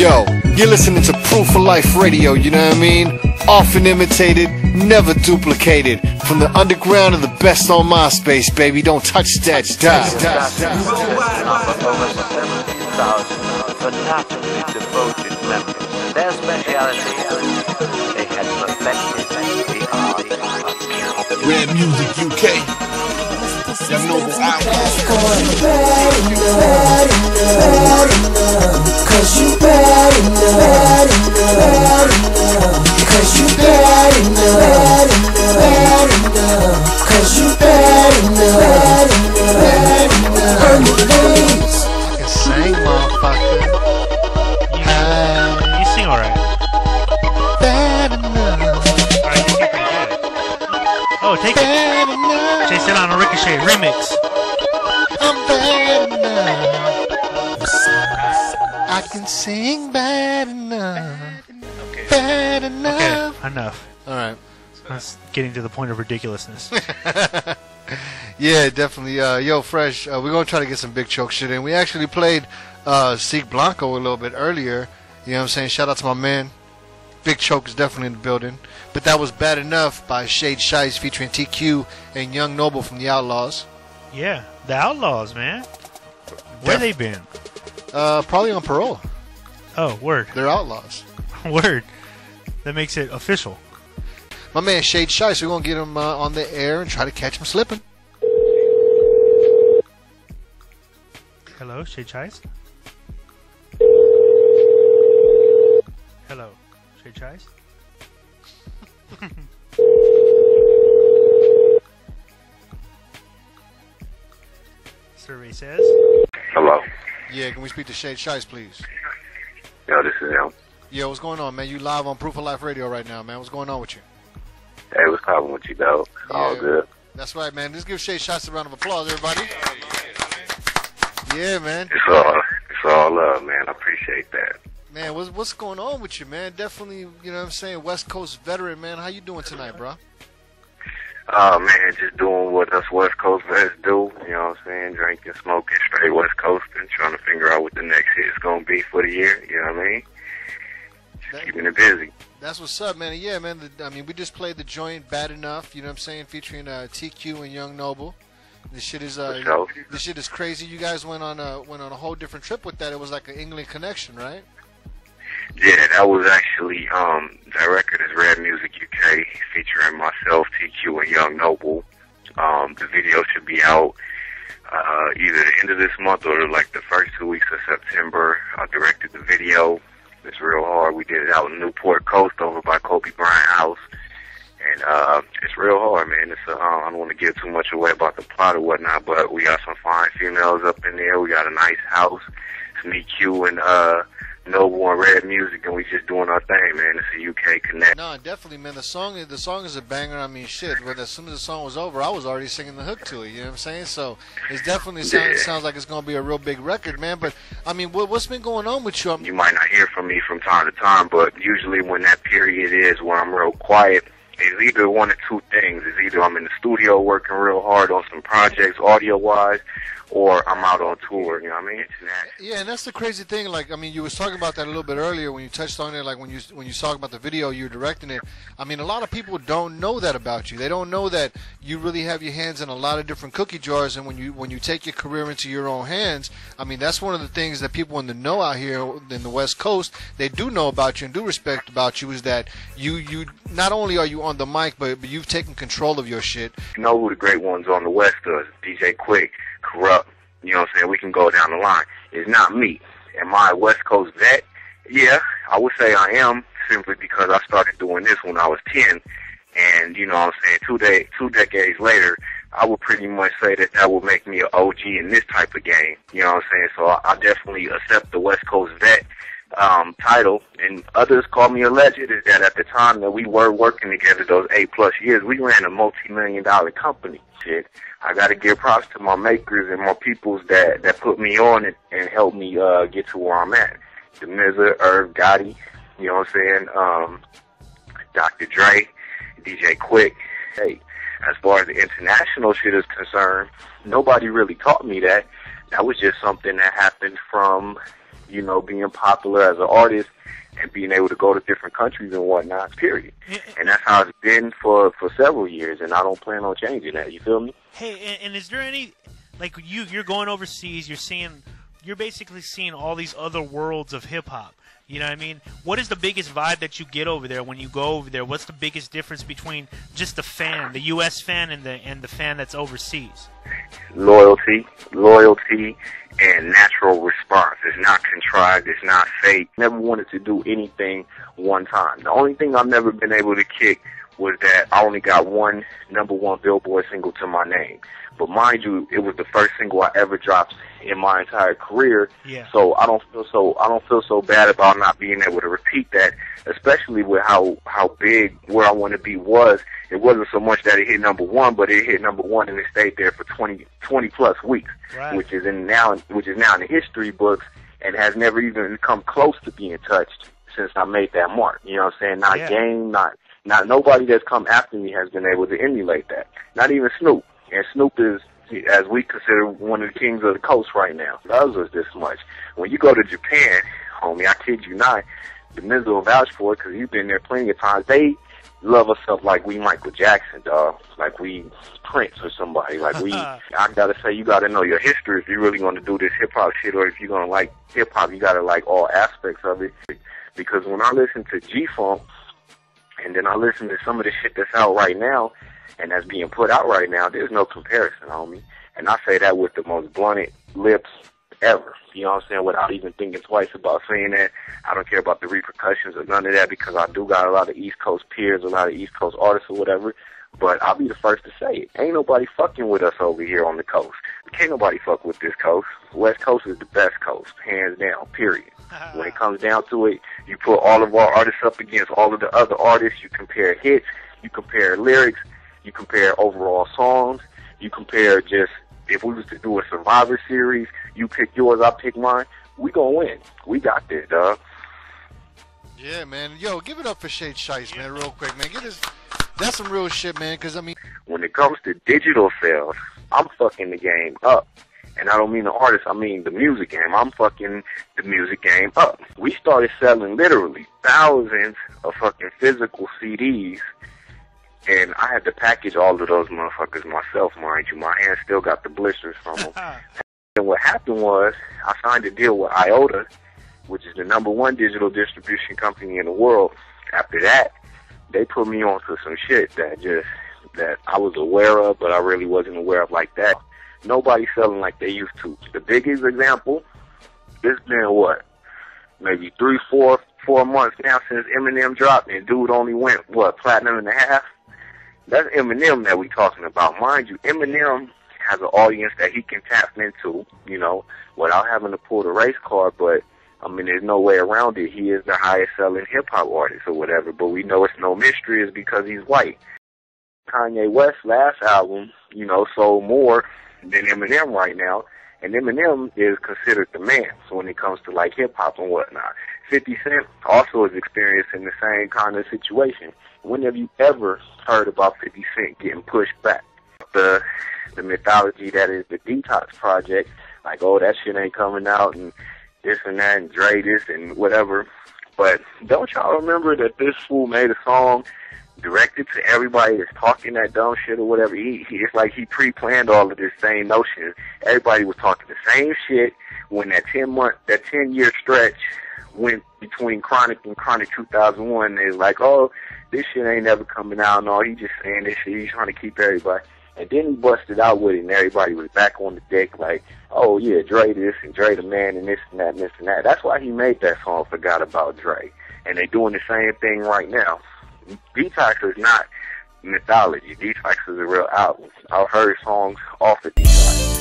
Yo, you're listening to Proof of Life Radio, you know what I mean? Often imitated, never duplicated. From the underground to the best on MySpace, baby. Don't touch that dial. Fanatically devoted members. Their speciality, they had perfected the art of killing. Red Music UK. Them noble Outlawz. Cause you bad enough. Cause you bad enough. Cause you bad enough. Earn your days. I can sing, motherfucker. You sing alright. Bad enough. Alright, you sing pretty good. Oh, take it. Sheist on a Ricochet remix. I'm bad enough. I can sing bad enough. Okay. Bad enough. Okay, enough. Alright. That's getting to the point of ridiculousness. Yeah, definitely. Yo, Fresh, we're going to try to get some Big Choke shit in. We actually played Seek Blanco a little bit earlier. You know what I'm saying? Shout out to my man. Big Choke is definitely in the building. But that was Bad Enough by Sheist featuring TQ and Young Noble from the Outlawz. Yeah, the Outlawz, man. Where they been? Probably on parole. Oh, word. They're outlaws. Word. That makes it official. My man Sheist, we're going to get him on the air and try to catch him slipping. Hello, Sheist? Hello, Sheist? Survey says. Hello. Yeah, can we speak to Sheist, please? Yo, this is him. Yo, what's going on, man? You live on Proof of Life Radio right now, man. What's going on with you? Hey, what's calling with you, dog? All good. That's right, man. Let's give Sheist a round of applause, everybody. Yeah, man. It's all love, man. I appreciate that. Man, what's going on with you, man? Definitely, you know what I'm saying, West Coast veteran, man. How you doing tonight, bro? Man, just doing what us West Coast vets do, you know what I'm saying? Drinking, smoking, straight West Coast, and trying to figure out what the next hit's gonna be for the year, you know what I mean? Just keeping it busy. That's what's up, man. Yeah, man, we just played the joint Bad Enough, you know what I'm saying, featuring TQ and Young Noble. This shit is this shit is crazy. You guys went on a whole different trip with that. It was like an England connection, right? Yeah, that was actually, that record is Red Music UK, featuring myself, TQ, and Young Noble. The video should be out either the end of this month or like the first 2 weeks of September. I directed the video. It's real hard. We did it out in Newport Coast over by Kobe Bryant House. And it's real hard, man. It's I don't want to give too much away about the plot or whatnot, but we got some fine females up in there. We got a nice house. It's me, Q, and Noble and Red Music, and we just doing our thing, man. It's a UK connect. No, definitely, man. The song is a banger. I mean, shit. But as soon as the song was over, I was already singing the hook to it. You know what I'm saying? So it definitely sounds like it's gonna be a real big record, man. But I mean, what's been going on with you? You might not hear from me from time to time, but usually when that period is where I'm real quiet, it's either one of two things. It's either I'm in the studio working real hard on some projects, audio-wise, or I'm out on tour, you know what I mean? Yeah, and that's the crazy thing. Like, I mean, you was talking about that a little bit earlier when you touched on it, like when you talked about the video, you were directing it. I mean, a lot of people don't know that about you. They don't know that you really have your hands in a lot of different cookie jars, and when you take your career into your own hands, I mean, that's one of the things that people in the know out here in the West Coast, they do know about you and do respect about you, is that you not only are you on the mic, but you've taken control of your shit. You know who the great ones on the West is? DJ Quick, Corrupt, you know what I'm saying? We can go down the line. It's not me. Am I a West Coast vet? Yeah, I would say I am, simply because I started doing this when I was 10. And, you know what I'm saying, two decades later, I would pretty much say that would make me an OG in this type of game. You know what I'm saying? So I definitely accept the West Coast vet title, and others call me a legend. Is that at the time that we were working together, those 8+ years, we ran a multi-million-dollar company. Shit, I got to give props to my makers and my peoples that put me on and helped me get to where I'm at. The Mizza, Irv Gotti, you know what I'm saying? Dr. Dre, DJ Quick. Hey, as far as the international shit is concerned, nobody really taught me that. That was just something that happened from, you know, being popular as an artist and being able to go to different countries and whatnot, period. And that's how it's been for several years, and I don't plan on changing that. You feel me? Hey, and is there any, like, you're going overseas, you're basically seeing all these other worlds of hip-hop. You know what I mean? What is the biggest vibe that you get over there when you go over there? What's the biggest difference between just the fan, the U.S. fan, and the fan that's overseas? Loyalty, and natural response. It's not contrived. It's not fake. Never wanted to do anything one time. The only thing I've never been able to kick was that I only got one #1 Billboard single to my name. But mind you, it was the first single I ever dropped in my entire career. Yeah. So I don't feel so bad about not being able to repeat that, especially with how big Where I Want to Be was. It wasn't so much that it hit #1, but it hit #1 and it stayed there for 20 plus weeks, right. which is now in the history books and has never even come close to being touched since I made that mark. You know what I'm saying? Not Game, not nobody that's come after me has been able to emulate that. Not even Snoop. And Snoop is, as we consider, one of the kings of the coast right now. Loves us this much. When you go to Japan, homie, I kid you not, the Miz will vouch for it because you've been there plenty of times. They love us up like we Michael Jackson, dog. Like we Prince or somebody. Like we, I gotta say, you gotta know your history if you're really gonna do this hip hop shit, or if you're gonna like hip hop, you gotta like all aspects of it. Because when I listen to G-Funk, and then I listen to some of the shit that's out right now, and that's being put out right now, there's no comparison, homie. And I say that with the most blunted lips ever. You know what I'm saying? Without even thinking twice about saying that. I don't care about the repercussions or none of that, because I do got a lot of East Coast peers, a lot of East Coast artists or whatever. But I'll be the first to say it. Ain't nobody fucking with us over here on the coast. Can't nobody fuck with this coast. West Coast is the best coast, hands down, period. When it comes down to it, you put all of our artists up against all of the other artists. You compare hits, you compare lyrics, you compare overall songs, you compare just, if we was to do a Survivor series, you pick yours, I pick mine, we gonna win. We got this, dog. Yeah, man. Yo, give it up for Sheist, man, real quick, man. That's some real shit, man, because, I mean, when it comes to digital sales, I'm fucking the game up. And I don't mean the artist, I mean the music game. I'm fucking the music game up. We started selling literally thousands of fucking physical CDs, and I had to package all of those motherfuckers myself, mind you. My hands still got the blisters from them. And what happened was, I signed a deal with IOTA, which is the #1 digital distribution company in the world. After that, they put me on to some shit that I was aware of, but I really wasn't aware of like that. Nobody's selling like they used to. The biggest example, it's been what? Maybe 3-4 months now since Eminem dropped, and dude only went, what, platinum and a half? That's Eminem that we talking about. Mind you, Eminem has an audience that he can tap into, you know, without having to pull the race card, but I mean, there's no way around it. He is the highest selling hip-hop artist or whatever, but we know it's no mystery. It's because he's white. Kanye West's last album, you know, sold more than Eminem right now, and Eminem is considered the man when it comes to, like, hip-hop and whatnot. 50 Cent also is experiencing the same kind of situation. When have you ever heard about 50 Cent getting pushed back? The mythology that is the Detox Project, like, oh, that shit ain't coming out, and this and that, and Dre this and whatever. But don't y'all remember that this fool made a song directed to everybody that's talking that dumb shit or whatever? It's like he pre-planned all of this same notion. Everybody was talking the same shit when that 10-year stretch went between Chronic and Chronic 2001. They was like, oh, this shit ain't never coming out, and all, he just saying this shit, he's trying to keep everybody. And then he busted out with it, and everybody was back on the deck like, oh, yeah, Dre this, and Dre the man, and this and that, and this and that. That's why he made that song, Forgot About Dre. And they doing the same thing right now. Detox is not mythology. Detox is a real album. I've heard songs off of Detox.